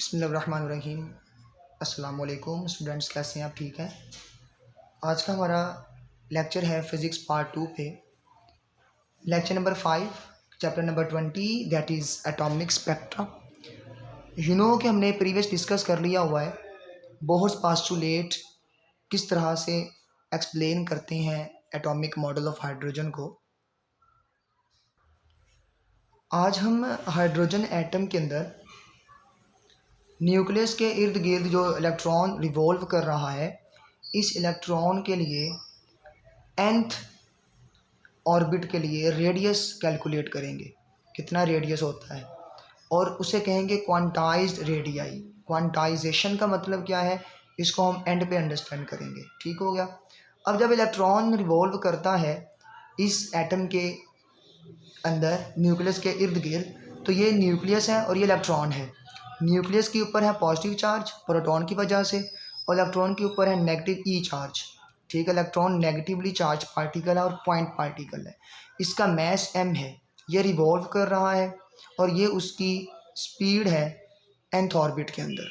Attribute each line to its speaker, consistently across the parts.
Speaker 1: बिस्मिल्लाहिर्रहमानिर्रहीम। अस्सलाम वालेकुम स्टूडेंट्स, कैसे हैं आप? ठीक हैं। आज का हमारा लेक्चर है फिज़िक्स पार्ट 2 पे, lecture number 5, chapter number 20, that is atomic spectra. कि हमने प्रीवियस डिस्कस कर लिया हुआ है बोहर्स पोस्टुलेट किस तरह से एक्सप्लेन करते हैं एटॉमिक मॉडल ऑफ हाइड्रोजन को। आज हम हाइड्रोजन एटम के अंदर न्यूक्लियस के इर्द गिर्द जो इलेक्ट्रॉन रिवॉल्व कर रहा है, इस इलेक्ट्रॉन के लिए nth ऑर्बिट के लिए रेडियस कैलकुलेट करेंगे, कितना रेडियस होता है, और उसे कहेंगे क्वांटाइज्ड रेडियाई। क्वांटाइजेशन का मतलब क्या है, इसको हम एंड पे अंडरस्टैंड करेंगे। ठीक हो गया। अब जब इलेक्ट्रॉन रिवॉल्व करता है इस एटम के अंदर न्यूक्लियस के इर्द गिर्द, तो ये न्यूक्लियस है और ये इलेक्ट्रॉन है। न्यूक्लियस के ऊपर है पॉजिटिव चार्ज प्रोटॉन की वजह से, और इलेक्ट्रॉन के ऊपर है नेगेटिव ई चार्ज। ठीक है, इलेक्ट्रॉन नेगेटिवली चार्ज पार्टिकल है और पॉइंट पार्टिकल है। इसका मैस m है, ये रिवॉल्व कर रहा है और ये उसकी स्पीड है nth ऑर्बिट के अंदर।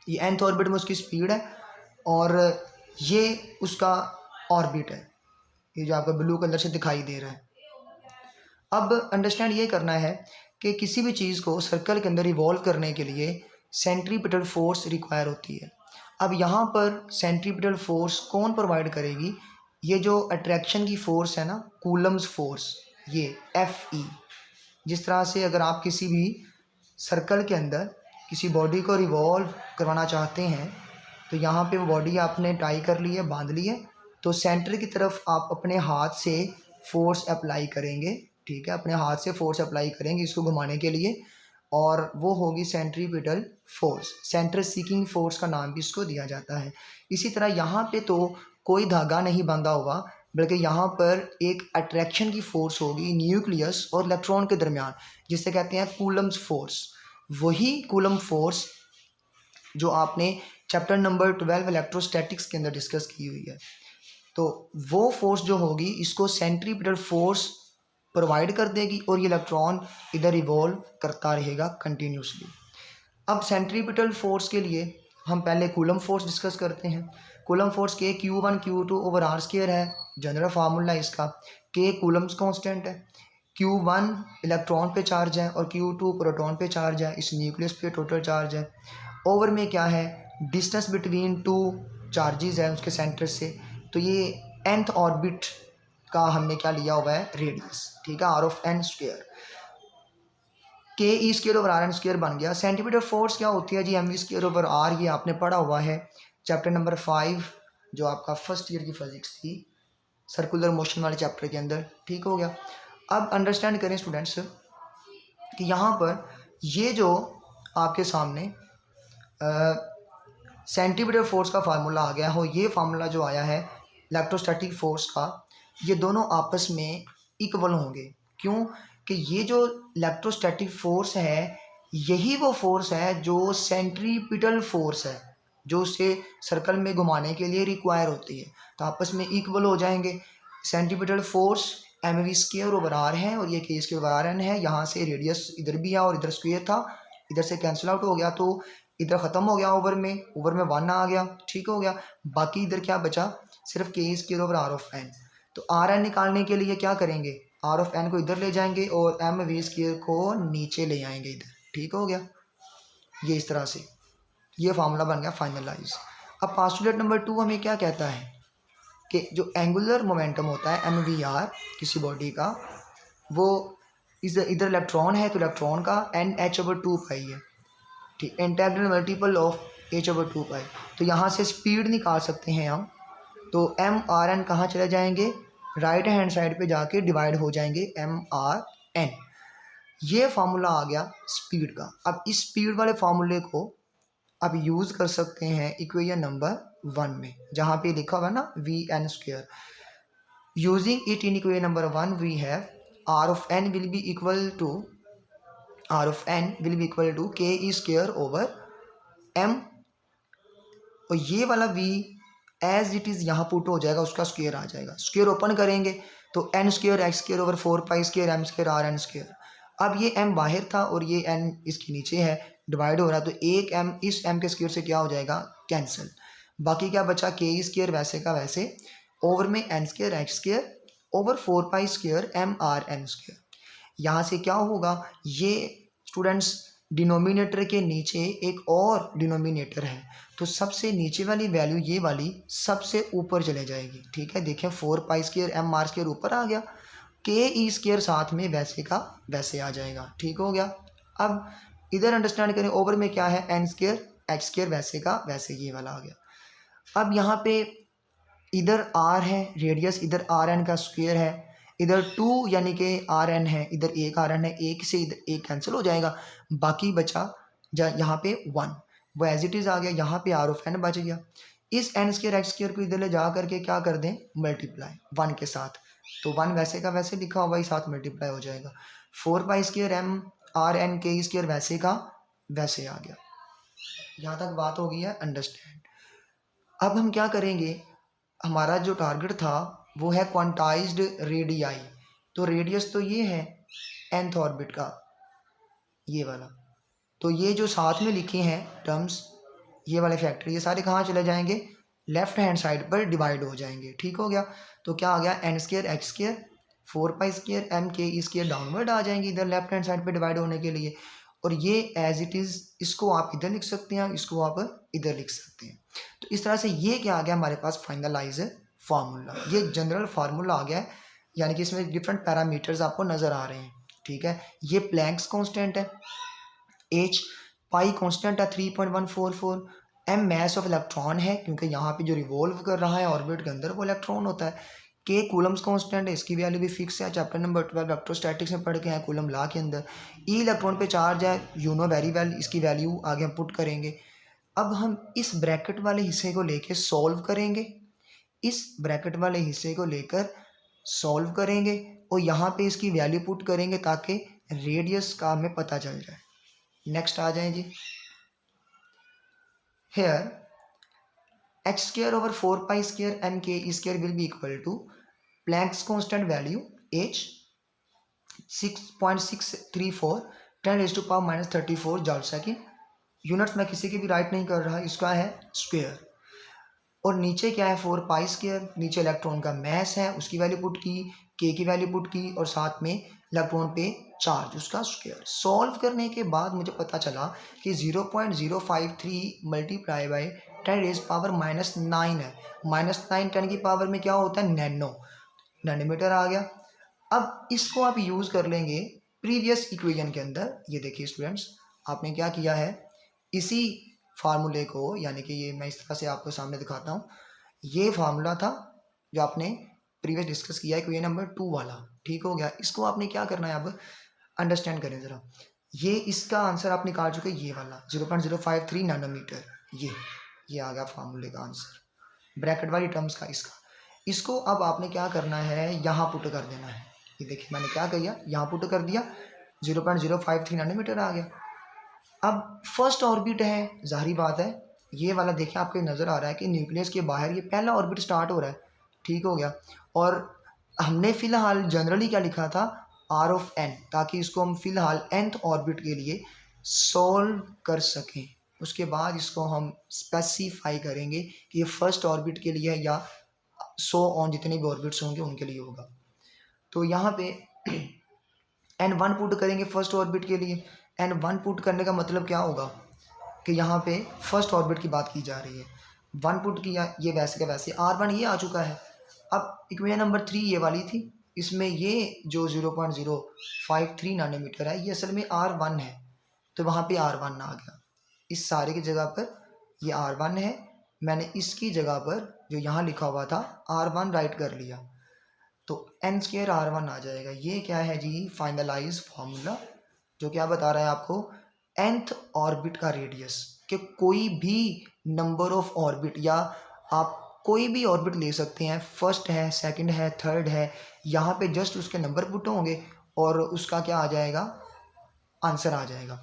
Speaker 1: ये nth ऑर्बिट में उसकी स्पीड है और ये उसका ऑर्बिट है, ये जो आपको ब्लू कलर से दिखाई दे रहा है। अब अंडरस्टैंड ये करना है कि किसी भी चीज़ को सर्कल के अंदर रिवॉल्व करने के लिए सेंट्रीपिटल फोर्स रिक्वायर होती है। अब यहाँ पर सेंट्रीपिटल फोर्स कौन प्रोवाइड करेगी? ये जो अट्रैक्शन की फ़ोर्स है ना, कूलम्स फोर्स, ये Fe। जिस तरह से अगर आप किसी भी सर्कल के अंदर किसी बॉडी को रिवॉल्व करवाना चाहते हैं, तो यहाँ पे वो बॉडी आपने टाई कर ली है, बांध ली है, तो सेंटर की तरफ आप अपने हाथ से फोर्स अप्लाई करेंगे। ठीक है, अपने हाथ से फोर्स अप्लाई करेंगे इसको घुमाने के लिए, और वो होगी centripetal force. Centre seeking force का नाम भी इसको दिया जाता है। इसी तरह यहाँ पे तो कोई धागा नहीं बांधा होगा, बल्कि यहाँ पर एक अट्रैक्शन की फोर्स होगी न्यूक्लियस और इलेक्ट्रॉन के दरमियान, जिसे कहते हैं कूलम्स फोर्स। वही कूलम फोर्स जो आपने चैप्टर नंबर 12 इलेक्ट्रोस्टैटिक्स के अंदर डिस्कस की हुई है, तो वो फोर्स जो होगी इसको सेंट्रीपिटल फोर्स प्रोवाइड कर देगी और ये इलेक्ट्रॉन इधर रिवॉल्व करता रहेगा कंटिन्यूसली। अब सेंट्रीपिटल फोर्स के लिए हम पहले कूलम फोर्स डिस्कस करते हैं। Coulomb force k Q1 Q2 over r square है, जनरल फार्मूला इसका। के कूलम्स कांस्टेंट है, Q1 इलेक्ट्रॉन पे चार्ज है और Q2 प्रोटॉन पे चार्ज है, इस न्यूक्लियस पे टोटल चार्ज है। ओवर में क्या है, डिस्टेंस बिटवीन टू चार्जेस है उसके सेंटर से, तो ये nth ऑर्बिट का हमने क्या लिया हुआ है, रेडियस। ठीक है, r(n)2 के ई स्क्वायर ओवर r(n)2 बन गया। सेंटीमीटर फोर्स क्या होती है जी, mv² ओवर r, ये आपने पढ़ा हुआ है चैप्टर नंबर 5 जो आपका फर्स्ट ईयर की फिजिक्स थी, सर्कुलर मोशन वाले चैप्टर के अंदर। ठीक हो गया। अब अंडरस्टैंड करें स्टूडेंट्स कि यहाँ पर ये जो आपके सामने सेंटीमीटर फोर्स का फार्मूला आ गया हो, ये फार्मूला जो आया है इलेक्ट्रोस्टैटिक फोर्स का, ये दोनों आपस में इक्वल होंगे। क्यों? कि ये जो इलेक्ट्रोस्टैटिक फोर्स है यही वो फोर्स है जो सेंट्रीपिटल फोर्स है, जो उसे सर्कल में घुमाने के लिए रिक्वायर होती है, तो आपस में इक्वल हो जाएंगे। Centripetal force mv² over r है और ये k² ओवर rn है। यहाँ से रेडियस इधर भी है और इधर स्क्वायर था, इधर से कैंसिल आउट हो गया, तो इधर ख़त्म हो गया, ओवर में 1 आ गया। ठीक हो गया। बाकी इधर क्या बचा, सिर्फ k² ओवर r(n). तो rn निकालने के लिए क्या करेंगे, r(n) को इधर ले जाएंगे और mv² को नीचे ले आएंगे इधर। ठीक हो गया। ये इस तरह से ये फार्मूला बन गया फाइनलाइज। अब पोस्टुलेट नंबर 2 हमें क्या कहता है कि जो एंगुलर मोमेंटम होता है mvr किसी बॉडी का, वो इधर इलेक्ट्रॉन है तो इलेक्ट्रॉन का nh/2π है। ठीक, इंटीग्रल मल्टीपल ऑफ h/2π। तो यहाँ से स्पीड निकाल सकते हैं हम, तो mrn कहाँ चले जाएंगे, राइट हैंड साइड पे जाके डिवाइड हो जाएंगे mrn। ये फार्मूला आ गया स्पीड का। अब इस स्पीड वाले फार्मूले को आप यूज़ कर सकते हैं इक्वेशन नंबर 1 में, जहाँ पे लिखा हुआ ना vn²। Using it in equation number 1 we have r(n) will be equal to ke² over m, और ये वाला v एज इट इज़ यहाँ पुट हो जाएगा, उसका स्क्वायर आ जाएगा। स्क्वायर ओपन करेंगे तो n² x² over 4π² m² rn²। अब ये m बाहर था और ये n इसके नीचे है, डिवाइड हो रहा है, तो एक m इस m के स्क्वायर से क्या हो जाएगा, कैंसिल। बाकी क्या बचा, के स्क्वायर वैसे का वैसे, ओवर में n square x square over 4 pi square m r n square. यहाँ से क्या होगा, ये स्टूडेंट्स डिनोमिनेटर के नीचे एक और डिनोमिनेटर है, तो सबसे नीचे वाली वैल्यू ये वाली सबसे ऊपर चले जाएगी। ठीक है, देखें 4 pi square m r square ऊपर आ गया, के ई स्क्वायर साथ में वैसे का वैसे आ जाएगा। ठीक हो गया। अब इधर अंडरस्टैंड करें, ओवर में क्या है, एन स्क्वायर एक्स स्क्वायर वैसे का वैसे ये वाला आ गया। अब यहाँ पे इधर r है रेडियस, इधर आर एन का स्क्वायर है, इधर 2 यानी कि आर एन है, इधर एक आर एन है, एक से इधर एक कैंसिल हो जाएगा, बाकी बचा यहाँ पे 1, वो एज इट इज़ आ गया। यहाँ पे आर ऑफ एन बच गया। इस एन स्क्वायर एक्स स्क्वायर को इधर ले जा करके क्या कर दें, मल्टीप्लाई 1 के साथ, तो 1 वैसे का वैसे लिखा हुआ ही साथ मल्टीप्लाई हो जाएगा। 4 pi square m r n k square वैसे का वैसे आ गया। यहाँ तक बात हो गई है अंडरस्टैंड। अब हम क्या करेंगे, हमारा जो टारगेट था वो है क्वांटाइज्ड रेडियाई, तो रेडियस तो ये है nth ऑर्बिट का ये वाला, तो ये जो साथ में लिखे हैं टर्म्स ये वाले फैक्टर ये सारे कहाँ चले जाएंगे, लेफ्ट हैंड साइड पर डिवाइड हो जाएंगे। ठीक हो गया। तो क्या आ गया, n square x square 4 pi square m k square downward आ जाएंगे इधर लेफ्ट हैंड साइड पर डिवाइड होने के लिए, और ये एज इट इज़ इसको आप इधर लिख सकते हैं, इसको आप इधर लिख सकते हैं। तो इस तरह से ये क्या आ गया हमारे पास, फाइनलाइज फार्मूला, ये जनरल फार्मूला आ गया है, यानी कि इसमें डिफरेंट पैरामीटर्स आपको नज़र आ रहे हैं। ठीक है, ये प्लैंक्स कांस्टेंट है, एच पाई कांस्टेंट है 3.144, एम मैस ऑफ इलेक्ट्रॉन है क्योंकि यहाँ पे जो रिवॉल्व कर रहा है ऑर्बिट के अंदर वो इलेक्ट्रॉन होता है, के कूलम्स कांस्टेंट है, इसकी वैल्यू भी फिक्स है, चैप्टर नंबर 12 इलेक्ट्रोस्टैटिक्स में पढ़ के हैं कूलम लॉ के अंदर। ई इलेक्ट्रॉन पे चार्ज है, यू नो वेरी वेल, इसकी वैल्यू आगे हम पुट करेंगे। अब हम इस ब्रैकेट वाले हिस्से को लेकर सॉल्व करेंगे, इस ब्रैकेट वाले हिस्से को लेकर सॉल्व करेंगे और यहाँ पे इसकी वैल्यू पुट करेंगे ताकि रेडियस का हमें पता चल जाए। नेक्स्ट आ जाए जी, here X square over 4 pi square M के square will be equal to Planck's constant value H 6.634 10⁻⁻34 joule second. Units मैं किसी की भी राइट नहीं कर रहा, इसका है स्क्वायर, और नीचे क्या है 4 पाई स्क्वायर, नीचे इलेक्ट्रॉन का मैस है उसकी वैल्यू पुट की, के की वैल्यू पुट की, और साथ में इलेक्ट्रॉन पे चार्ज उसका स्क्वायर। सॉल्व करने के बाद मुझे पता चला कि 0.053 मल्टीप्लाई बाई 10⁻⁻⁹ है, -9 10 की पावर में क्या होता है, नैनोमीटर आ गया। अब इसको आप यूज़ कर लेंगे प्रीवियस इक्वेशन के अंदर। ये देखिए स्टूडेंट्स, आपने क्या किया है, इसी फार्मूले को, यानी कि ये मैं इस तरह से आपको सामने दिखाता हूँ, ये फार्मूला था जो आपने प्रीवियस डिस्कस किया है इक्वेशन नंबर 2 वाला। ठीक हो गया। इसको आपने क्या करना है, अब अंडरस्टैंड करें ज़रा, ये इसका आंसर आप निकाल चुके, ये वाला 0.053 नैनोमीटर, ये आ गया फार्मूले का आंसर, ब्रैकेट वाली टर्म्स का इसका। इसको अब आपने क्या करना है, यहाँ पुट कर देना है। ये देखिए मैंने क्या किया, यहाँ पुट कर दिया, 0.053 नैनोमीटर आ गया। अब फर्स्ट ऑर्बिट है, जाहिर बात है ये वाला देखिए आपको नज़र आ रहा है कि न्यूक्लियस के बाहर ये पहला ऑर्बिट स्टार्ट हो रहा है। ठीक हो गया। और हमने फ़िलहाल जनरली क्या लिखा था, आर ऑफ एन, ताकि इसको हम फिलहाल nth ऑर्बिट के लिए सॉल्व कर सकें। उसके बाद इसको हम स्पेसिफाई करेंगे कि ये फर्स्ट ऑर्बिट के लिए है या सो ऑन जितने भी ऑर्बिट्स होंगे उनके लिए होगा। तो यहाँ पे n1 पुट करेंगे फर्स्ट ऑर्बिट के लिए। n1 पुट करने का मतलब क्या होगा कि यहाँ पे फर्स्ट ऑर्बिट की बात की जा रही है, 1 पुट किया, ये वैसे का वैसे r1 ये आ चुका है। अब इक्वेशन नंबर 3 ये वाली थी, इसमें ये जो 0.053 नैनोमीटर है ये असल में r1 है, तो वहाँ पे r1 आ गया। इस सारे की जगह पर ये r1 है, मैंने इसकी जगह पर जो यहाँ लिखा हुआ था r1 राइट कर लिया, तो n स्क्वायर r1 आ जाएगा। ये क्या है जी, फाइनलाइज फार्मूला, जो क्या बता रहा है आपको, nth ऑर्बिट का रेडियस, कि कोई भी नंबर ऑफ ऑर्बिट, या आप कोई भी ऑर्बिट ले सकते हैं, फर्स्ट है, सेकंड है, थर्ड है, यहाँ पे जस्ट उसके नंबर पुट होंगे और उसका क्या आ जाएगा, आंसर आ जाएगा।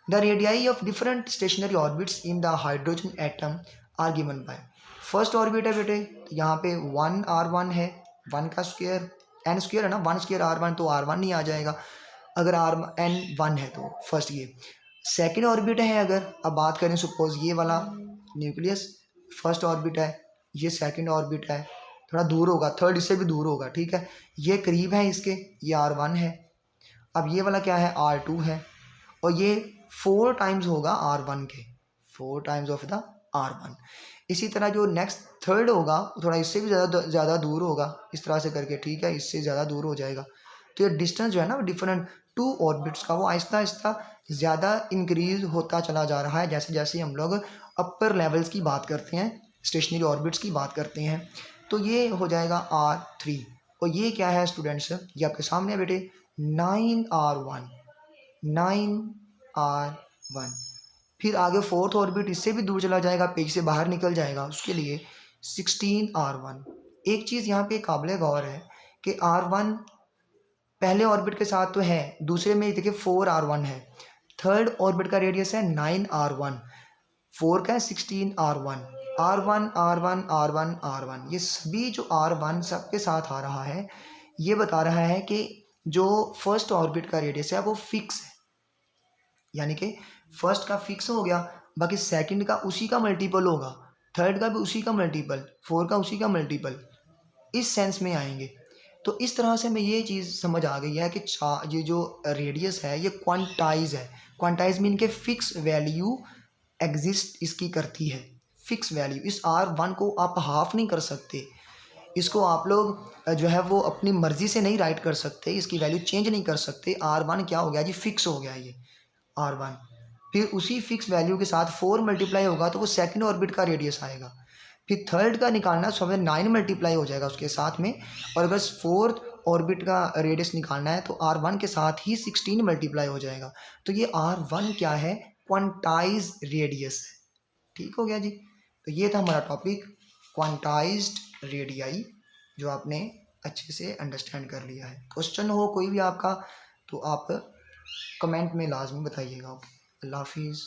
Speaker 1: The radii of different stationary orbits in the hydrogen atom are given by, first orbit है बेटे, यहाँ पे 1 r1 है, 1 का स्क्वायर n स्क्वायर है ना, 1 स्क्वायर r1, तो r1 नहीं आ जाएगा। अगर Rn 1 है तो फर्स्ट ये सेकेंड ऑर्बिट है। अगर अब बात करें सपोज ये वाला न्यूक्लियस फर्स्ट ऑर्बिट है, ये सेकेंड ऑर्बिट है, थोड़ा दूर होगा, थर्ड इससे भी दूर होगा, ठीक है, ये करीब है इसके, ये R1 है। अब ये वाला क्या है, R2 है, और ये 4 टाइम्स होगा R1 के, 4 टाइम्स ऑफ द R1। इसी तरह जो नेक्स्ट थर्ड होगा थोड़ा इससे भी ज़्यादा दूर होगा, इस तरह से करके, ठीक है, इससे ज़्यादा दूर हो जाएगा। तो ये डिस्टेंस जो है ना डिफरेंट 2 ऑर्बिट्स का, वो आहिस्ता आहिस्ता ज़्यादा इंक्रीज होता चला जा रहा है जैसे जैसे हम लोग अपर लेवल्स की बात करते हैं, स्टेशनरी ऑर्बिट्स की बात करते हैं। तो ये हो जाएगा R3, और ये क्या है स्टूडेंट्स, ये आपके सामने है बेटे, 9R1, 9R1। फिर आगे फोर्थ ऑर्बिट इससे भी दूर चला जाएगा, पेज से बाहर निकल जाएगा, उसके लिए 16R1। एक चीज़ यहाँ पे काबिल गौर है कि R1 पहले ऑर्बिट के साथ तो है, दूसरे में देखिए 4R1 है, थर्ड ऑर्बिट का रेडियस है 9R1, 4 का है 16R1, R1 R1 R1 R1, ये सभी जो R1 सबके साथ आ रहा है, ये बता रहा है कि जो फर्स्ट ऑर्बिट का रेडियस है वो फिक्स है, यानी कि फर्स्ट का फिक्स हो गया, बाकी सेकंड का उसी का मल्टीपल होगा, थर्ड का भी उसी का मल्टीपल, 4 का उसी का मल्टीपल, इस सेंस में आएंगे। तो इस तरह से हमें ये चीज़ समझ आ गई है कि ये जो रेडियस है ये क्वांटाइज है। क्वांटाइज मीन के फिक्स वैल्यू एग्जिस्ट इसकी करती है, फिक्स वैल्यू। इस R1 को आप हाफ नहीं कर सकते, इसको आप लोग जो है वो अपनी मर्ज़ी से नहीं राइट कर सकते, इसकी वैल्यू चेंज नहीं कर सकते। R1 क्या हो गया जी, फिक्स हो गया ये R1। फिर उसी फिक्स वैल्यू के साथ 4 मल्टीप्लाई होगा तो वो सेकंड ऑर्बिट का रेडियस आएगा। फिर थर्ड का निकालना, सो हमें 9 मल्टीप्लाई हो जाएगा उसके साथ में, और अगर फोर्थ ऑर्बिट का रेडियस निकालना है तो R1 के साथ ही 16 मल्टीप्लाई हो जाएगा। तो ये R1 क्या है, क्वांटाइज रेडियस है। ठीक हो गया जी। तो ये था हमारा टॉपिक क्वांटाइज्ड रेडियाई, जो आपने अच्छे से अंडरस्टैंड कर लिया है। क्वेश्चन हो कोई भी आपका तो आप कमेंट में लाजमी बताइएगा। ओके, अल्लाह हाफिज़।